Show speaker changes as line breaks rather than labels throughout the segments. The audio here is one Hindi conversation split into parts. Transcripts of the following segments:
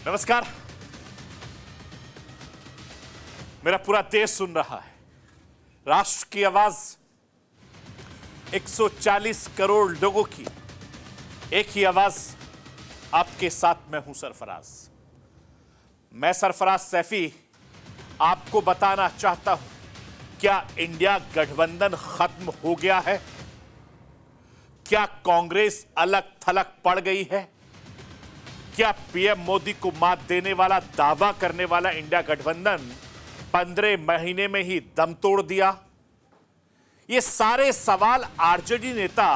नमस्कार। मेरा पूरा देश सुन रहा है। राष्ट्र की आवाज 140 करोड़ लोगों की एक ही आवाज। आपके साथ मैं हूं सरफराज। मैं सरफराज सैफी आपको बताना चाहता हूं, क्या इंडिया गठबंधन खत्म हो गया है? क्या कांग्रेस अलग थलग पड़ गई है? क्या पीएम मोदी को मात देने वाला दावा करने वाला इंडिया गठबंधन 15 महीने में ही दम तोड़ दिया? ये सारे सवाल आरजेडी नेता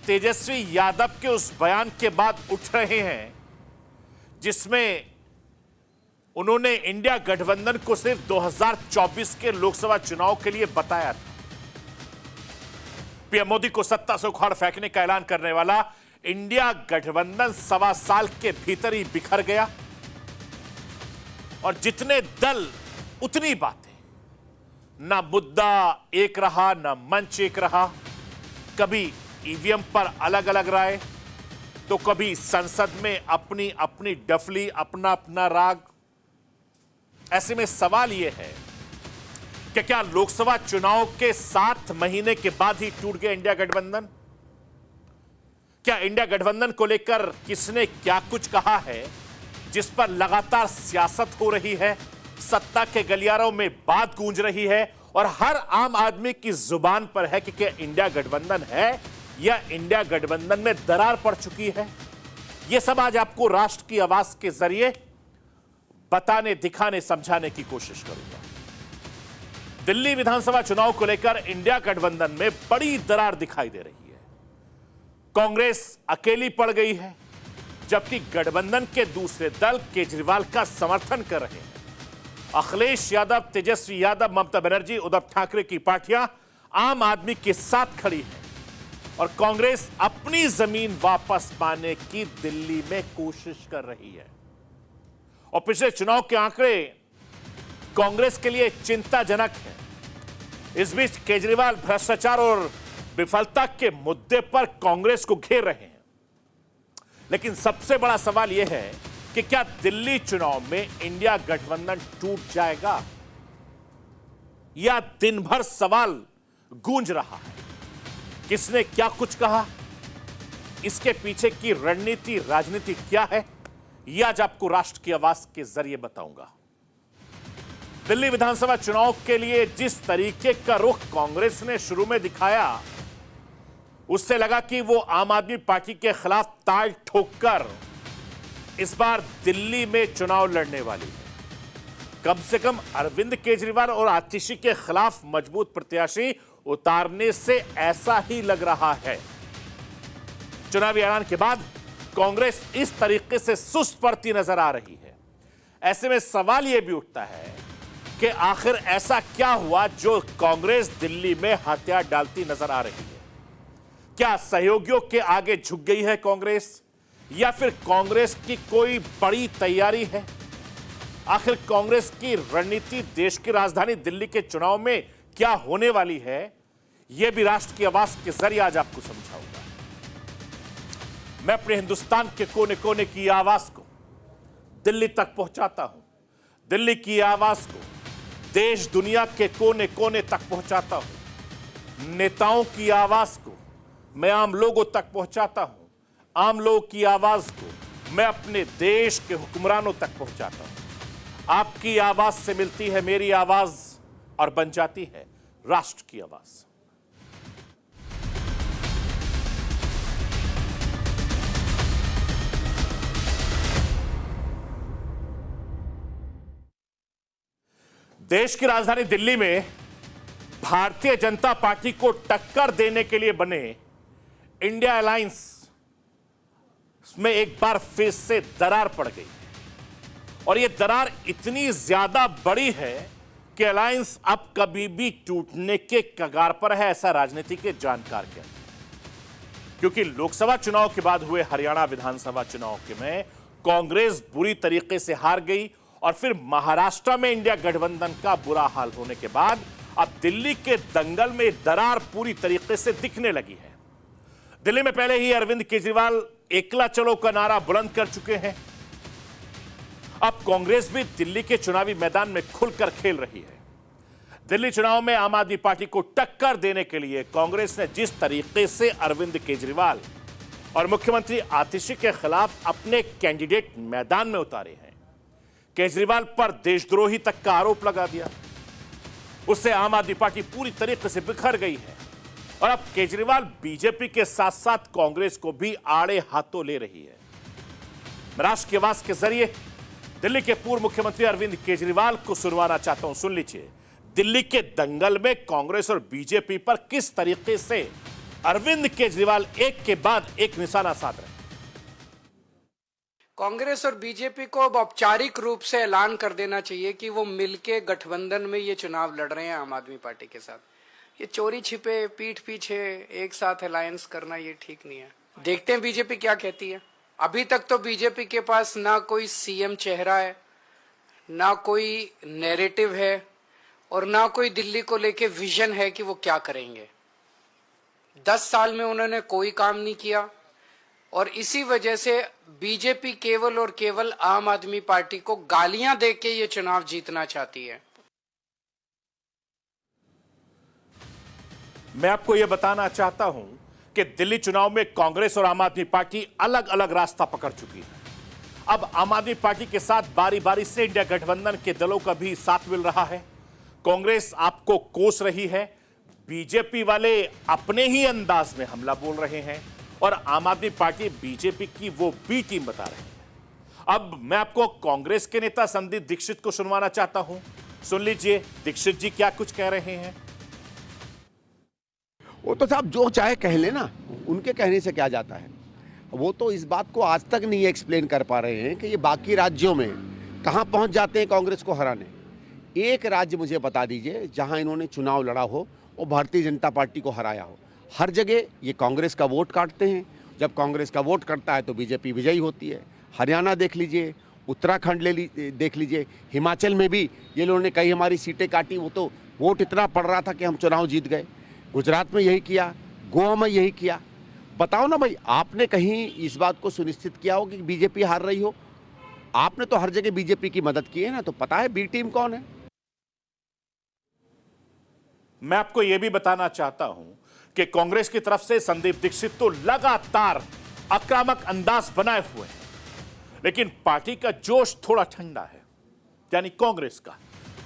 तेजस्वी यादव के उस बयान के बाद उठ रहे हैं जिसमें उन्होंने इंडिया गठबंधन को सिर्फ 2024 के लोकसभा चुनाव के लिए बताया था। पीएम मोदी को सत्ता से उखाड़ फेंकने का ऐलान करने वाला इंडिया गठबंधन 1.25 साल के भीतर ही बिखर गया और जितने दल उतनी बातें। ना मुद्दा एक रहा, ना मंच एक रहा। कभी ईवीएम पर अलग अलग राय, तो कभी संसद में अपनी अपनी डफली, अपना अपना राग। ऐसे में सवाल यह है कि क्या लोकसभा चुनाव के 7 महीने के बाद ही टूट गया इंडिया गठबंधन? क्या इंडिया गठबंधन को लेकर किसने क्या कुछ कहा है जिस पर लगातार सियासत हो रही है, सत्ता के गलियारों में बात गूंज रही है और हर आम आदमी की जुबान पर है कि क्या इंडिया गठबंधन है या इंडिया गठबंधन में दरार पड़ चुकी है? यह सब आज आपको राष्ट्र की आवाज के जरिए बताने, दिखाने, समझाने की कोशिश करूंगा। दिल्ली विधानसभा चुनाव को लेकर इंडिया गठबंधन में बड़ी दरार दिखाई दे रही है। कांग्रेस अकेली पड़ गई है, जबकि गठबंधन के दूसरे दल केजरीवाल का समर्थन कर रहे हैं। अखिलेश यादव, तेजस्वी यादव, ममता बनर्जी, उद्धव ठाकरे की पार्टियां आम आदमी के साथ खड़ी हैं और कांग्रेस अपनी जमीन वापस पाने की दिल्ली में कोशिश कर रही है। और पिछले चुनाव के आंकड़े कांग्रेस के लिए चिंताजनक है। इस बीच केजरीवाल भ्रष्टाचार और विफलता के मुद्दे पर कांग्रेस को घेर रहे हैं। लेकिन सबसे बड़ा सवाल यह है कि क्या दिल्ली चुनाव में इंडिया गठबंधन टूट जाएगा, या दिन भर सवाल गूंज रहा है किसने क्या कुछ कहा, इसके पीछे की रणनीति, राजनीति क्या है, यह आज आपको राष्ट्र की आवाज के जरिए बताऊंगा। दिल्ली विधानसभा चुनाव के लिए जिस तरीके का रुख कांग्रेस ने शुरू में दिखाया, उससे लगा कि वो आम आदमी पार्टी के खिलाफ ताल ठोककर इस बार दिल्ली में चुनाव लड़ने वाली है। कम से कम अरविंद केजरीवाल और आतिशी के खिलाफ मजबूत प्रत्याशी उतारने से ऐसा ही लग रहा है। चुनावी ऐलान के बाद कांग्रेस इस तरीके से सुस्त पड़ती नजर आ रही है। ऐसे में सवाल यह भी उठता है कि आखिर ऐसा क्या हुआ जो कांग्रेस दिल्ली में हथियार डालती नजर आ रही है? क्या सहयोगियों के आगे झुक गई है कांग्रेस, या फिर कांग्रेस की कोई बड़ी तैयारी है? आखिर कांग्रेस की रणनीति देश की राजधानी दिल्ली के चुनाव में क्या होने वाली है, यह भी राष्ट्र की आवाज के जरिए आज आपको समझाऊंगा। मैं अपने हिंदुस्तान के कोने कोने की आवाज को दिल्ली तक पहुंचाता हूं। दिल्ली की आवाज को देश दुनिया के कोने कोने तक पहुंचाता हूं। नेताओं की आवाज को मैं आम लोगों तक पहुंचाता हूं। आम लोगों की आवाज को मैं अपने देश के हुक्मरानों तक पहुंचाता हूं। आपकी आवाज से मिलती है मेरी आवाज और बन जाती है राष्ट्र की आवाज। देश की राजधानी दिल्ली में भारतीय जनता पार्टी को टक्कर देने के लिए बने इंडिया अलायंस में एक बार फिर से दरार पड़ गई और यह दरार इतनी ज्यादा बड़ी है कि अलायंस अब कभी भी टूटने के कगार पर है, ऐसा राजनीति के जानकार कहते हैं। क्योंकि लोकसभा चुनाव के बाद हुए हरियाणा विधानसभा चुनाव के में कांग्रेस बुरी तरीके से हार गई और फिर महाराष्ट्र में इंडिया गठबंधन का बुरा हाल होने के बाद अब दिल्ली के दंगल में दरार पूरी तरीके से दिखने लगी है। दिल्ली में पहले ही अरविंद केजरीवाल एकला चलो का नारा बुलंद कर चुके हैं। अब कांग्रेस भी दिल्ली के चुनावी मैदान में खुलकर खेल रही है। दिल्ली चुनाव में आम आदमी पार्टी को टक्कर देने के लिए कांग्रेस ने जिस तरीके से अरविंद केजरीवाल और मुख्यमंत्री आतिशी के खिलाफ अपने कैंडिडेट मैदान में उतारे हैं, केजरीवाल पर देशद्रोही तक का आरोप लगा दिया, उससे आम आदमी पार्टी पूरी तरीके से बिखर गई है। और अब केजरीवाल बीजेपी के साथ साथ कांग्रेस को भी आड़े हाथों ले रही है। मैं राष्ट्र की आवाज के जरिए दिल्ली के पूर्व मुख्यमंत्री अरविंद केजरीवाल को सुनवाना चाहता हूं। सुन लीजिए, दिल्ली के दंगल में कांग्रेस और बीजेपी पर किस तरीके से अरविंद केजरीवाल एक के बाद एक निशाना साध रहे हैं।
कांग्रेस और बीजेपी को अब औपचारिक रूप से ऐलान कर देना चाहिए कि वो मिलके गठबंधन में ये चुनाव लड़ रहे हैं आम आदमी पार्टी के साथ। ये चोरी छिपे पीठ पीछे एक साथ अलायंस करना ये ठीक नहीं है। देखते हैं बीजेपी क्या कहती है। अभी तक तो बीजेपी के पास ना कोई सीएम चेहरा है, ना कोई नैरेटिव है और ना कोई दिल्ली को लेके विजन है कि वो क्या करेंगे। 10 साल में उन्होंने कोई काम नहीं किया और इसी वजह से बीजेपी केवल और केवल आम आदमी पार्टी को गालियां देके ये चुनाव जीतना चाहती है।
मैं आपको यह बताना चाहता हूं कि दिल्ली चुनाव में कांग्रेस और आम आदमी पार्टी अलग अलग रास्ता पकड़ चुकी है। अब आम आदमी पार्टी के साथ बारी बारी से इंडिया गठबंधन के दलों का भी साथ मिल रहा है। कांग्रेस आपको कोस रही है, बीजेपी वाले अपने ही अंदाज में हमला बोल रहे हैं और आम आदमी पार्टी बीजेपी की वो बी टीम बता रहे हैं। अब मैं आपको कांग्रेस के नेता संदीप दीक्षित को सुनवाना चाहता हूं। सुन लीजिए दीक्षित जी क्या कुछ कह रहे हैं।
वो तो साहब जो चाहे कह लेना, उनके कहने से क्या जाता है। वो तो इस बात को आज तक नहीं एक्सप्लेन कर पा रहे हैं कि ये बाकी राज्यों में कहां पहुंच जाते हैं कांग्रेस को हराने। एक राज्य मुझे बता दीजिए जहां इन्होंने चुनाव लड़ा हो और भारतीय जनता पार्टी को हराया हो। हर जगह ये कांग्रेस का वोट काटते हैं। जब कांग्रेस का वोट कटता है तो बीजेपी विजयी होती है। हरियाणा देख लीजिए, उत्तराखंड देख लीजिए, हिमाचल में भी ये लोगों ने कई हमारी सीटें काटी, वो तो वोट इतना पड़ रहा था कि हम चुनाव जीत गए। गुजरात में यही किया, गोवा में यही किया। बताओ ना भाई, आपने कहीं इस बात को सुनिश्चित किया हो कि बीजेपी हार रही हो? आपने तो हर जगह बीजेपी की मदद की है ना, तो पता है बी टीम कौन है।
मैं आपको यह भी बताना चाहता हूं कि कांग्रेस की तरफ से संदीप दीक्षित तो लगातार आक्रामक अंदाज बनाए हुए हैं, लेकिन पार्टी का जोश थोड़ा ठंडा है। यानी कांग्रेस का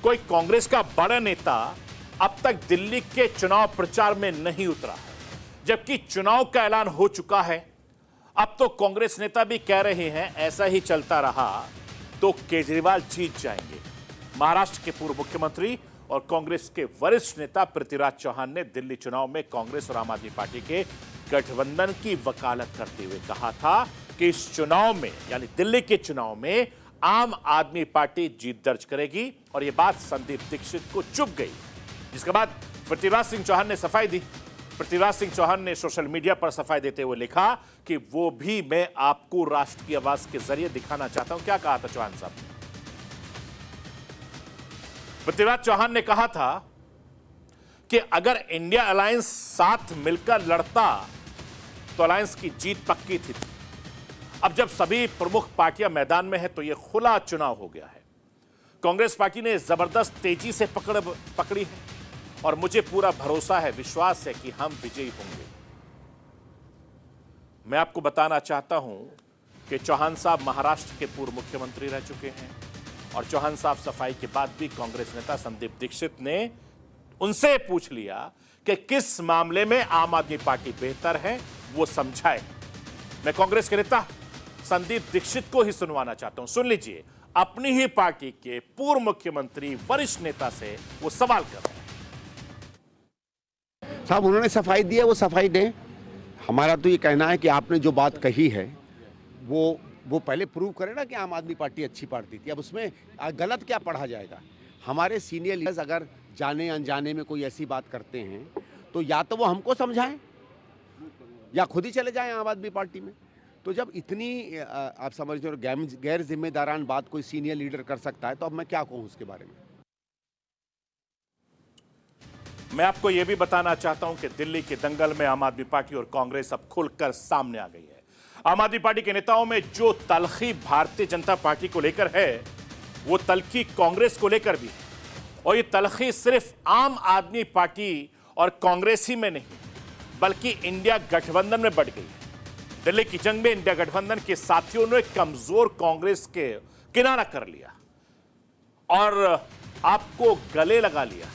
कोई कांग्रेस का बड़ा नेता अब तक दिल्ली के चुनाव प्रचार में नहीं उतरा है, जबकि चुनाव का ऐलान हो चुका है। अब तो कांग्रेस नेता भी कह रहे हैं ऐसा ही चलता रहा तो केजरीवाल जीत जाएंगे। महाराष्ट्र के पूर्व मुख्यमंत्री और कांग्रेस के वरिष्ठ नेता पृथ्वीराज चौहान ने दिल्ली चुनाव में कांग्रेस और आम आदमी पार्टी के गठबंधन की वकालत करते हुए कहा था कि इस चुनाव में, यानी दिल्ली के चुनाव में, आम आदमी पार्टी जीत दर्ज करेगी। और यह बात संदीप दीक्षित को चुभ गई, जिसके बाद पृथ्वीराज सिंह चौहान ने सफाई दी। पृथ्वीराज सिंह चौहान ने सोशल मीडिया पर सफाई देते हुए लिखा कि वो भी मैं आपको राष्ट्र की आवाज के जरिए दिखाना चाहता हूं। क्या कहा था चौहान साहब ने? पृथ्वीराज चौहान ने कहा था कि अगर इंडिया अलायंस साथ मिलकर लड़ता तो अलायंस की जीत पक्की थी। अब जब सभी प्रमुख पार्टियां मैदान में है तो यह खुला चुनाव हो गया है। कांग्रेस पार्टी ने जबरदस्त तेजी से पकड़ी है और मुझे पूरा भरोसा है, विश्वास है कि हम विजयी होंगे। मैं आपको बताना चाहता हूं कि चौहान साहब महाराष्ट्र के पूर्व मुख्यमंत्री रह चुके हैं और चौहान साहब सफाई के बाद भी कांग्रेस नेता संदीप दीक्षित ने उनसे पूछ लिया कि किस मामले में आम आदमी पार्टी बेहतर है, वो समझाए। मैं कांग्रेस के नेता संदीप दीक्षित को ही सुनवाना चाहता हूं। सुन लीजिए, अपनी ही पार्टी के पूर्व मुख्यमंत्री वरिष्ठ नेता से वो सवाल कर रहे हैं।
साहब उन्होंने सफाई दी है, वो सफाई दें। हमारा तो ये कहना है कि आपने जो बात कही है वो पहले प्रूव करे ना कि आम आदमी पार्टी अच्छी पार्टी थी। अब उसमें गलत क्या पढ़ा जाएगा? हमारे सीनियर लीडर्स अगर जाने अनजाने में कोई ऐसी बात करते हैं तो या तो वो हमको समझाएं या खुद ही चले जाएं आम आदमी पार्टी में। तो जब इतनी आप समझ गैर जिम्मेदारान बात कोई सीनियर लीडर कर सकता है तो अब मैं क्या कहूँ उसके बारे में।
मैं आपको यह भी बताना चाहता हूं कि दिल्ली के दंगल में आम आदमी पार्टी और कांग्रेस अब खुलकर सामने आ गई है। आम आदमी पार्टी के नेताओं में जो तलखी भारतीय जनता पार्टी को लेकर है, वो तलखी कांग्रेस को लेकर भी है। और ये तलखी सिर्फ आम आदमी पार्टी और कांग्रेस ही में नहीं, बल्कि इंडिया गठबंधन में बढ़ गई है। दिल्ली की जंग में इंडिया गठबंधन के साथियों ने कमजोर कांग्रेस के किनारा कर लिया और आपको गले लगा लिया।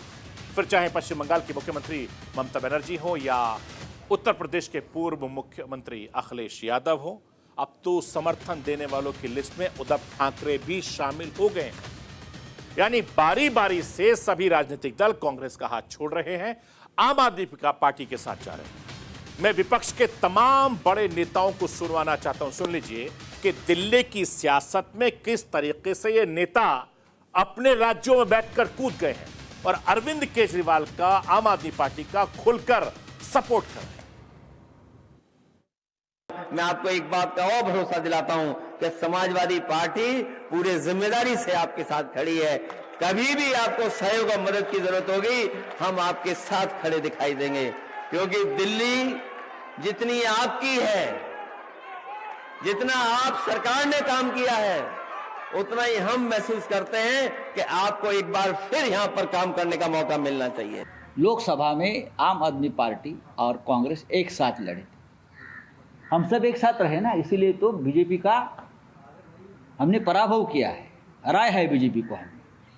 फिर चाहे पश्चिम बंगाल की मुख्यमंत्री ममता बनर्जी हो या उत्तर प्रदेश के पूर्व मुख्यमंत्री अखिलेश यादव हो, अब तो समर्थन देने वालों की लिस्ट में उद्धव ठाकरे भी शामिल हो गए हैं। यानी बारी बारी से सभी राजनीतिक दल कांग्रेस का हाथ छोड़ रहे हैं, आम आदमी पार्टी के साथ जा रहे हैं। मैं विपक्ष के तमाम बड़े नेताओं को सुनवाना चाहता हूं। सुन लीजिए कि दिल्ली की सियासत में किस तरीके से ये नेता अपने राज्यों में बैठकर कूद गए हैं और अरविंद केजरीवाल का, आम आदमी पार्टी का खुलकर सपोर्ट कर रहे हैं।
मैं आपको एक बात का और भरोसा दिलाता हूं कि समाजवादी पार्टी पूरे जिम्मेदारी से आपके साथ खड़ी है। कभी भी आपको सहयोग और मदद की जरूरत होगी, हम आपके साथ खड़े दिखाई देंगे, क्योंकि दिल्ली जितनी आपकी है, जितना आप सरकार ने काम किया है, उतना ही हम महसूस करते हैं कि आपको एक बार फिर यहां पर काम करने का मौका मिलना चाहिए।
लोकसभा में आम आदमी पार्टी और कांग्रेस एक साथ लड़े थे, हम सब एक साथ रहे ना, इसीलिए तो बीजेपी का हमने पराभव किया है, हराया है बीजेपी को। हमने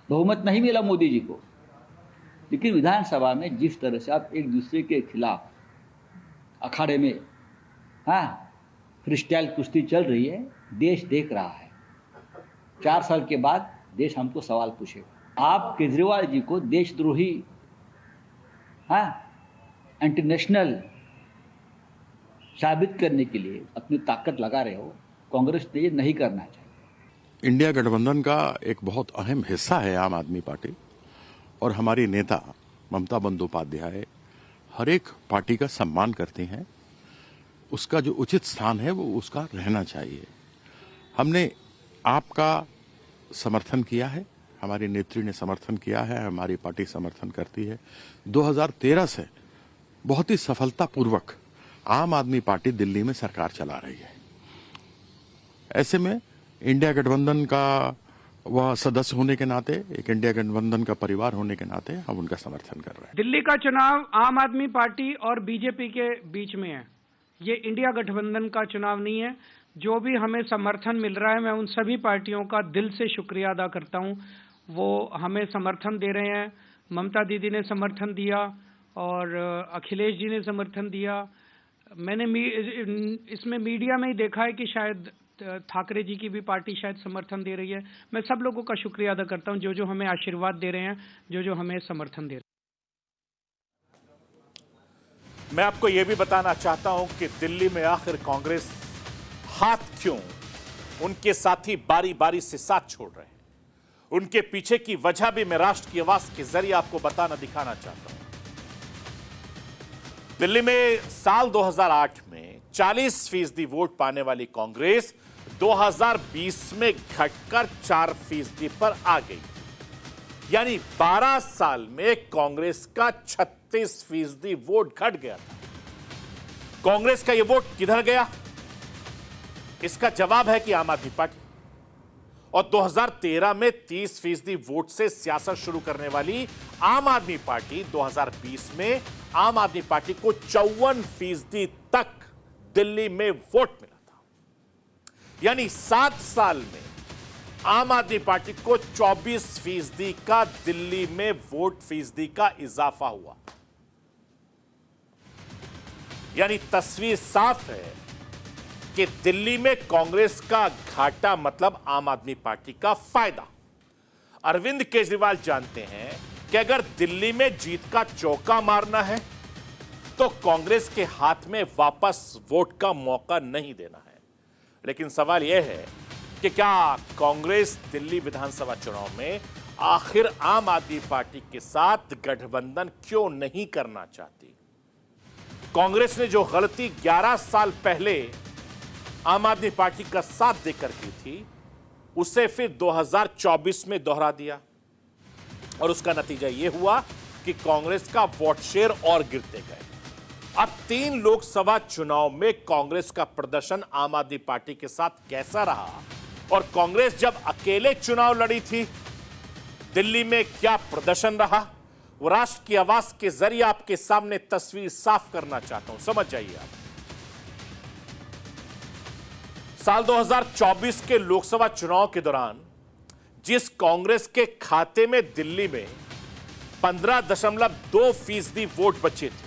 बहुमत नहीं मिला मोदी जी को, लेकिन विधानसभा में जिस तरह से आप एक दूसरे के खिलाफ अखाड़े में फ्रीस्टाइल कुश्ती चल रही है, देश देख रहा है। 4 साल के बाद देश हमको सवाल पूछेगा। आप केजरीवाल जी को देशद्रोही इंटरनेशनल साबित करने के लिए अपनी ताकत लगा रहे हो, कांग्रेस ने ये नहीं करना चाहिए।
इंडिया गठबंधन का एक बहुत अहम हिस्सा है आम आदमी पार्टी, और हमारी नेता ममता बंदोपाध्याय हर एक पार्टी का सम्मान करते हैं। उसका जो उचित स्थान है वो उसका रहना चाहिए। हमने आपका समर्थन किया है, हमारी नेत्री ने समर्थन किया है, हमारी पार्टी समर्थन करती है। 2013 से बहुत ही सफलतापूर्वक आम आदमी पार्टी दिल्ली में सरकार चला रही है। ऐसे में इंडिया गठबंधन का वह सदस्य होने के नाते, एक इंडिया गठबंधन का परिवार होने के नाते हम उनका समर्थन कर रहे हैं।
दिल्ली का चुनाव आम आदमी पार्टी और बीजेपी के बीच में है, ये इंडिया गठबंधन का चुनाव नहीं है। जो भी हमें समर्थन मिल रहा है, मैं उन सभी पार्टियों का दिल से शुक्रिया अदा करता हूं। वो हमें समर्थन दे रहे हैं। ममता दीदी ने समर्थन दिया और अखिलेश जी ने समर्थन दिया। मैंने इसमें मीडिया में ही देखा है कि शायद ठाकरे जी की भी पार्टी शायद समर्थन दे रही है। मैं सब लोगों का शुक्रिया अदा करता हूं, जो हमें आशीर्वाद दे रहे हैं, जो हमें समर्थन दे रहे हैं।
मैं आपको यह भी बताना चाहता हूं कि दिल्ली में आखिर कांग्रेस हाथ क्यों उनके साथी बारी बारी से साथ छोड़ रहे हैं, उनके पीछे की वजह भी मैं राष्ट्र की आवाज के जरिए आपको बताना, दिखाना चाहता हूं। दिल्ली में साल 2008 में 40% वोट पाने वाली कांग्रेस 2020 में घटकर 4% पर आ गई। यानी 12 साल में कांग्रेस का 36% वोट घट गया था। कांग्रेस का यह वोट किधर गया? इसका जवाब है कि आम आदमी पार्टी। और 2013 में 30% वोट से सियासत शुरू करने वाली आम आदमी पार्टी 2020 में आम आदमी पार्टी को 54% तक दिल्ली में वोट मिला था। यानी 7 साल में आम आदमी पार्टी को 24% का दिल्ली में वोट फीसदी का इजाफा हुआ। यानी तस्वीर साफ है कि दिल्ली में कांग्रेस का घाटा मतलब आम आदमी पार्टी का फायदा। अरविंद केजरीवाल जानते हैं कि अगर दिल्ली में जीत का चौका मारना है तो कांग्रेस के हाथ में वापस वोट का मौका नहीं देना है। लेकिन सवाल यह है कि क्या कांग्रेस दिल्ली विधानसभा चुनाव में आखिर आम आदमी पार्टी के साथ गठबंधन क्यों नहीं करना चाहती? कांग्रेस ने जो गलती 11 साल पहले आम आदमी पार्टी का साथ देकर की थी, उसे फिर 2024 में दोहरा दिया और उसका नतीजा यह हुआ कि कांग्रेस का वोट शेयर और गिरते गए। अब 3 लोकसभा चुनाव में कांग्रेस का प्रदर्शन आम आदमी पार्टी के साथ कैसा रहा और कांग्रेस जब अकेले चुनाव लड़ी थी दिल्ली में क्या प्रदर्शन रहा, वो राष्ट्र की आवाज के जरिए आपके सामने तस्वीर साफ करना चाहता हूं, समझ जाइए आप। साल 2024 के लोकसभा चुनाव के दौरान जिस कांग्रेस के खाते में दिल्ली में 15.2% वोट बचे थे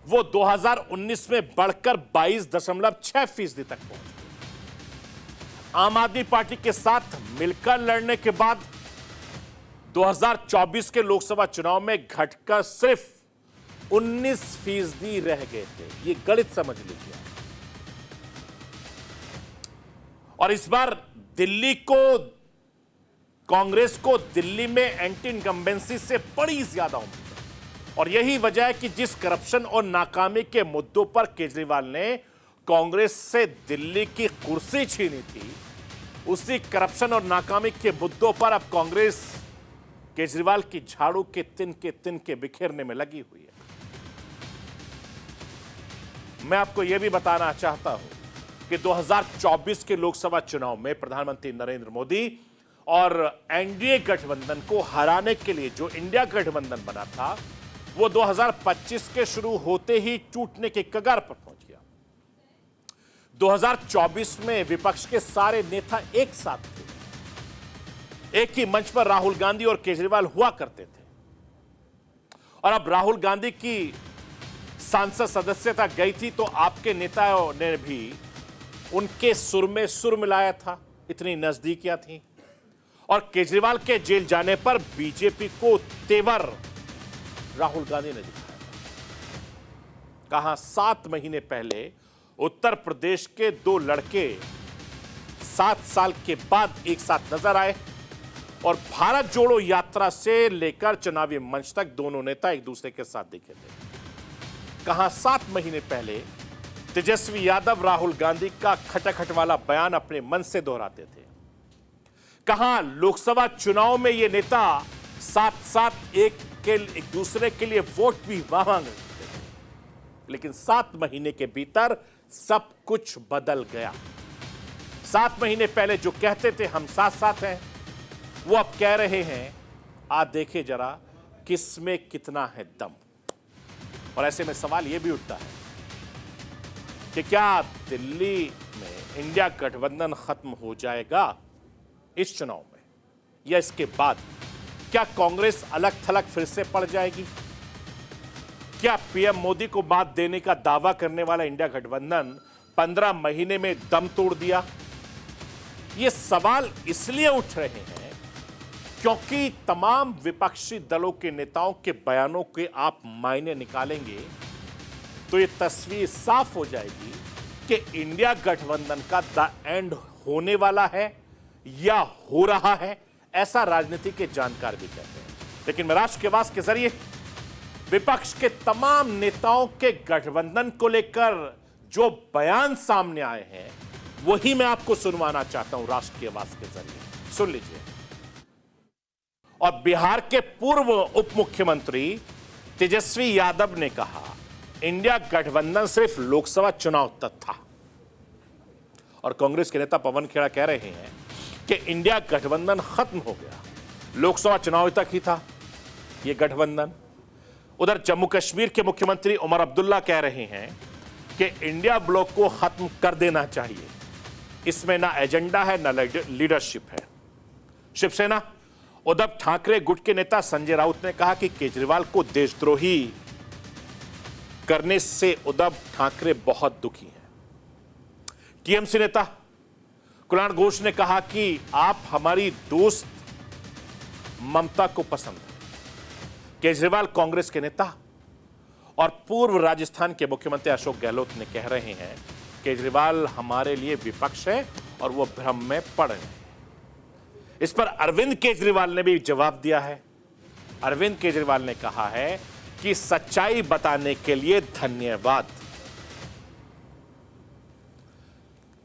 वो 2019 में बढ़कर 22.6% तक पहुंच गए। आम आदमी पार्टी के साथ मिलकर लड़ने के बाद 2024 के लोकसभा चुनाव में घटकर सिर्फ 19% रह गए थे। ये गणित समझ लीजिए। और इस बार दिल्ली को कांग्रेस को दिल्ली में एंटी इनकम्बेंसी से बड़ी ज्यादा उम्मीद है और यही वजह है कि जिस करप्शन और नाकामी के मुद्दों पर केजरीवाल ने कांग्रेस से दिल्ली की कुर्सी छीनी थी उसी करप्शन और नाकामी के मुद्दों पर अब कांग्रेस केजरीवाल की झाड़ू के तिनके बिखेरने में लगी हुई है। मैं आपको यह भी बताना चाहता हूं कि 2024 के लोकसभा चुनाव में प्रधानमंत्री नरेंद्र मोदी और एनडीए गठबंधन को हराने के लिए जो इंडिया गठबंधन बना था वो 2025 के शुरू होते ही टूटने के कगार पर पहुंच गया। 2024 में विपक्ष के सारे नेता एक साथ थे, एक ही मंच पर राहुल गांधी और केजरीवाल हुआ करते थे और अब राहुल गांधी की सांसद सदस्यता गई थी तो आपके नेताओं ने भी उनके सुर में सुर मिलाया था, इतनी नजदीकियां थी। और केजरीवाल के जेल जाने पर बीजेपी को तेवर राहुल गांधी ने दिखाया। कहा 7 महीने पहले उत्तर प्रदेश के 2 लड़के 7 साल के बाद एक साथ नजर आए और भारत जोड़ो यात्रा से लेकर चुनावी मंच तक दोनों नेता एक दूसरे के साथ दिखे थे। कहा 7 महीने पहले तेजस्वी यादव राहुल गांधी का खटखट वाला बयान अपने मन से दोहराते थे। कहा लोकसभा चुनाव में ये नेता साथ एक दूसरे के लिए वोट भी मांग रहे थे, लेकिन 7 महीने के भीतर सब कुछ बदल गया। 7 महीने पहले जो कहते थे हम साथ हैं वो अब कह रहे हैं आ देखे जरा किसमें कितना है दम। और ऐसे में सवाल यह भी उठता है कि क्या दिल्ली में इंडिया गठबंधन खत्म हो जाएगा इस चुनाव में या इसके बाद क्या कांग्रेस अलग थलग फिर से पड़ जाएगी? क्या पीएम मोदी को मात देने का दावा करने वाला इंडिया गठबंधन 15 महीने में दम तोड़ दिया? ये सवाल इसलिए उठ रहे हैं क्योंकि तमाम विपक्षी दलों के नेताओं के बयानों के आप मायने निकालेंगे तो ये तस्वीर साफ हो जाएगी कि इंडिया गठबंधन का द एंड होने वाला है या हो रहा है, ऐसा राजनीति के जानकार भी कहते हैं। लेकिन मैं राष्ट्र के आवाज के जरिए विपक्ष के तमाम नेताओं के गठबंधन को लेकर जो बयान सामने आए हैं वही मैं आपको सुनवाना चाहता हूं राष्ट्र की आवाज के जरिए। सुन लीजिए। और बिहार के पूर्व उप मुख्यमंत्री तेजस्वी यादव ने कहा इंडिया गठबंधन सिर्फ लोकसभा चुनाव तक था। और कांग्रेस के नेता पवन खेड़ा कह रहे हैं कि इंडिया गठबंधन खत्म हो गया, लोकसभा चुनाव तक ही था यह गठबंधन। उधर जम्मू कश्मीर के मुख्यमंत्री उमर अब्दुल्ला कह रहे हैं कि इंडिया ब्लॉक को खत्म कर देना चाहिए, इसमें ना एजेंडा है ना लीडरशिप है। शिवसेना उद्धव ठाकरे गुट के नेता संजय राउत ने कहा कि केजरीवाल को देशद्रोही करने से उद्धव ठाकरे बहुत दुखी हैं। टीएमसी नेता कुणाल घोष ने कहा कि आप हमारी दोस्त ममता को पसंद है। केजरीवाल कांग्रेस के नेता और पूर्व राजस्थान के मुख्यमंत्री अशोक गहलोत ने कह रहे हैं केजरीवाल हमारे लिए विपक्ष है और वो भ्रम में पड़ रहे हैं। इस पर अरविंद केजरीवाल ने भी जवाब दिया है। अरविंद केजरीवाल ने कहा है कि सच्चाई बताने के लिए धन्यवाद।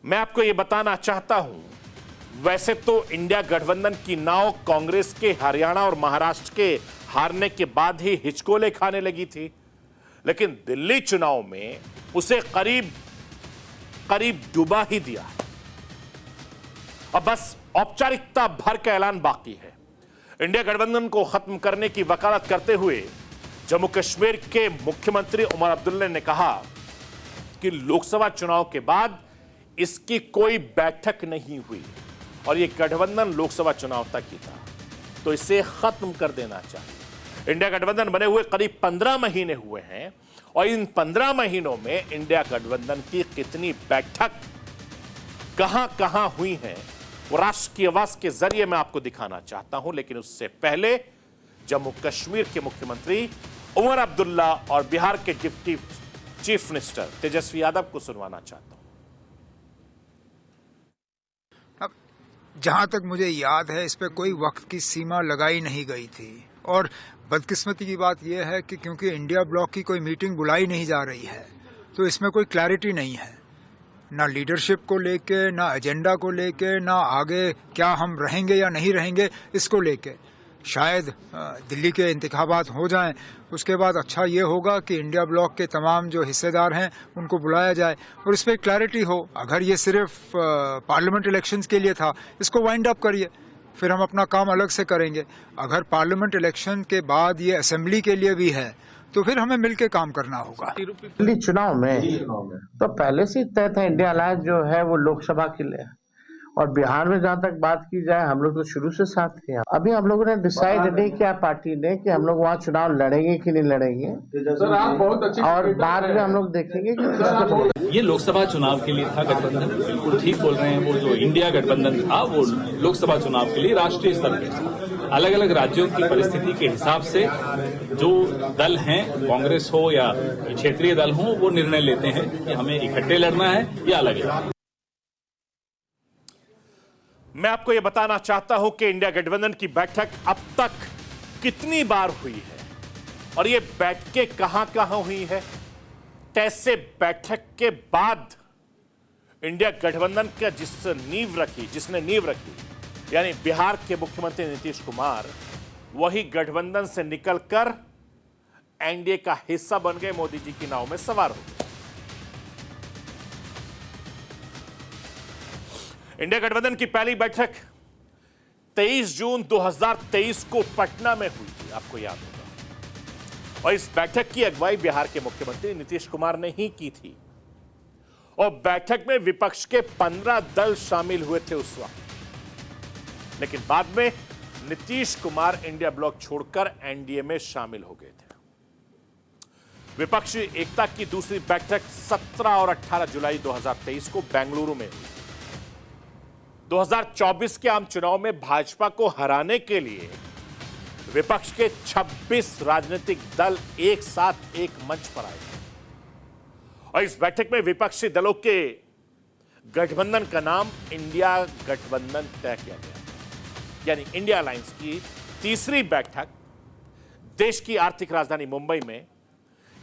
मैं आपको यह बताना चाहता हूं, वैसे तो इंडिया गठबंधन की नाव कांग्रेस के हरियाणा और महाराष्ट्र के हारने के बाद ही हिचकोले खाने लगी थी। लेकिन दिल्ली चुनाव में उसे करीब करीब डुबा ही दिया है। अब बस औपचारिकता भर का ऐलान बाकी है। इंडिया गठबंधन को खत्म करने की वकालत करते हुए जम्मू कश्मीर के मुख्यमंत्री उमर अब्दुल्ला ने कहा कि लोकसभा चुनाव के बाद इसकी कोई बैठक नहीं हुई और यह गठबंधन लोकसभा चुनाव तक ही था, तो इसे खत्म कर देना चाहिए। इंडिया गठबंधन बने हुए करीब 15 महीने हुए हैं और इन 15 महीनों में इंडिया गठबंधन की कितनी बैठक कहां कहां हुई हैं वो राष्ट्र की आवाज के जरिए मैं आपको दिखाना चाहता हूं। लेकिन उससे पहले जम्मू कश्मीर के मुख्यमंत्री उमर अब्दुल्ला और बिहार के deputy chief minister Tejashwi Yadav को सुनवाना चाहता हूं।
अब जहां तक मुझे याद है इस पे कोई वक्त की सीमा लगाई नहीं गई थी और बदकिस्मती की बात यह है कि क्योंकि इंडिया ब्लॉक की कोई मीटिंग बुलाई नहीं जा रही है तो इसमें कोई क्लैरिटी नहीं है, ना लीडरशिप को लेके, ना एजेंडा को लेके, ना आगे क्या हम रहेंगे या नहीं रहेंगे इसको लेके। शायद दिल्ली के इंतखाबात हो जाएं, उसके बाद अच्छा ये होगा कि इंडिया ब्लॉक के तमाम जो हिस्सेदार हैं उनको बुलाया जाए और इस पर क्लैरिटी हो। अगर ये सिर्फ पार्लियामेंट इलेक्शंस के लिए था, इसको वाइंड अप करिए, फिर हम अपना काम अलग से करेंगे। अगर पार्लियामेंट इलेक्शन के बाद ये असेंबली के लिए भी है तो फिर हमें मिलकर काम करना होगा।
दिल्ली चुनाव में तो पहले से तय था इंडिया अलायंस जो है वो लोकसभा के लिए, और बिहार में जहाँ तक बात की जाए हम लोग तो शुरू से साथ थे। अभी हम लोगों ने डिसाइड नहीं किया पार्टी ने कि हम लोग वहाँ चुनाव लड़ेंगे कि नहीं लड़ेंगे, और बाद में हम लोग देखेंगे कि
ये लोकसभा चुनाव के लिए था गठबंधन, बिल्कुल ठीक बोल रहे हैं। वो जो इंडिया गठबंधन था वो लोकसभा चुनाव के लिए राष्ट्रीय स्तर पे अलग अलग राज्यों की परिस्थिति के हिसाब से जो दल हैं, कांग्रेस हो या क्षेत्रीय दल हो, वो निर्णय लेते हैं कि हमें इकट्ठे लड़ना है या अलग है।
मैं आपको यह बताना चाहता हूं कि इंडिया गठबंधन की बैठक अब तक कितनी बार हुई है और यह बैठकें कहां कहां हुई है। कैसे बैठक के बाद इंडिया गठबंधन का जिसने नींव रखी यानी बिहार के मुख्यमंत्री नीतीश कुमार, वही गठबंधन से निकलकर एनडीए का हिस्सा बन गए, मोदी जी की नाव में सवार हो गए। इंडिया गठबंधन की पहली बैठक 23 जून 2023 को पटना में हुई थी, आपको याद होगा, और इस बैठक की अगुवाई बिहार के मुख्यमंत्री नीतीश कुमार ने ही की थी और बैठक में विपक्ष के 15 दल शामिल हुए थे उस वक्त। लेकिन बाद में नीतीश कुमार इंडिया ब्लॉक छोड़कर एनडीए में शामिल हो गए थे। विपक्षी एकता की दूसरी बैठक 17 और 18 जुलाई 2023 को बेंगलुरु में हुई। 2024 के आम चुनाव में भाजपा को हराने के लिए विपक्ष के 26 राजनीतिक दल एक साथ एक मंच पर आए और इस बैठक में विपक्षी दलों के गठबंधन का नाम इंडिया गठबंधन तय किया गया, यानी इंडिया अलायंस की तीसरी बैठक देश की आर्थिक राजधानी मुंबई में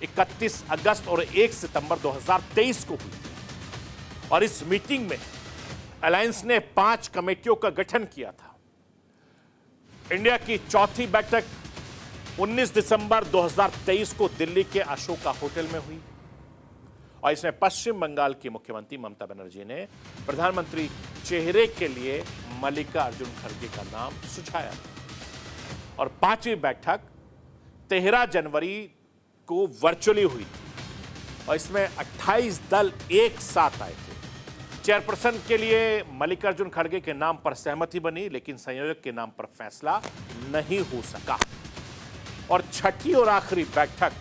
31 अगस्त और 1 सितंबर 2023 को हुई और इस मीटिंग में अलायंस ने 5 कमेटियों का गठन किया था। इंडिया की चौथी बैठक 19 दिसंबर 2023 को दिल्ली के अशोका होटल में हुई और इसमें पश्चिम बंगाल की मुख्यमंत्री ममता बनर्जी ने प्रधानमंत्री चेहरे के लिए मल्लिकार्जुन खड़गे का नाम सुझाया और 5वीं बैठक 13 जनवरी को वर्चुअली हुई और इसमें 28 दल एक साथ आए थे। चेयरपर्सन के लिए मल्लिकार्जुन खड़गे के नाम पर सहमति बनी, लेकिन संयोजक के नाम पर फैसला नहीं हो सका और छठी और आखिरी बैठक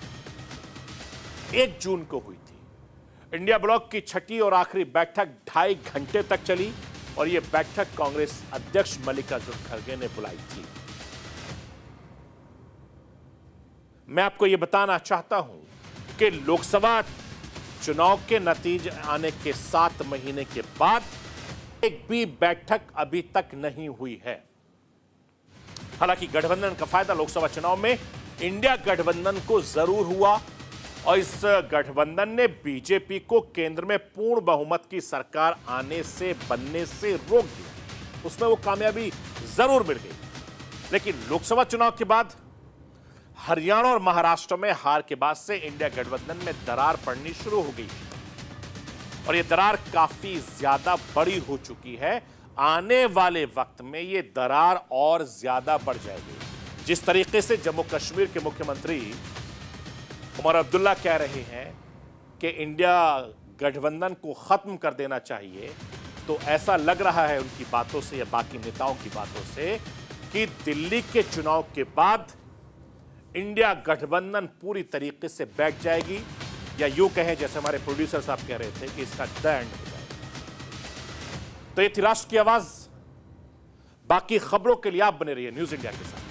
1 जून को हुई थी। इंडिया ब्लॉक की छठी और आखिरी बैठक 2.5 घंटे तक चली और यह बैठक कांग्रेस अध्यक्ष मल्लिकार्जुन खड़गे ने बुलाई थी। मैं आपको यह बताना चाहता हूं कि लोकसभा चुनाव के नतीजे आने के 7 महीने के बाद एक भी बैठक अभी तक नहीं हुई है। हालांकि गठबंधन का फायदा लोकसभा चुनाव में इंडिया गठबंधन को जरूर हुआ और इस गठबंधन ने बीजेपी को केंद्र में पूर्ण बहुमत की सरकार बनने से रोक दिया। उसमें वो कामयाबी जरूर मिल गई, लेकिन लोकसभा चुनाव के बाद हरियाणा और महाराष्ट्र में हार के बाद से इंडिया गठबंधन में दरार पड़नी शुरू हो गई और यह दरार काफी ज्यादा बड़ी हो चुकी है। आने वाले वक्त में यह दरार और ज्यादा बढ़ जाएगी। जिस तरीके से जम्मू कश्मीर के मुख्यमंत्री उमर अब्दुल्ला कह रहे हैं कि इंडिया गठबंधन को खत्म कर देना चाहिए, तो ऐसा लग रहा है उनकी बातों से या बाकी नेताओं की बातों से कि दिल्ली के चुनाव के बाद इंडिया गठबंधन पूरी तरीके से बैठ जाएगी, या यूं कहें जैसे हमारे प्रोड्यूसर साहब कह रहे थे कि इसका द एंड हो जाएगा। तो ये थी राष्ट्र की आवाज। बाकी खबरों के लिए आप बने रहिए न्यूज़ इंडिया के साथ।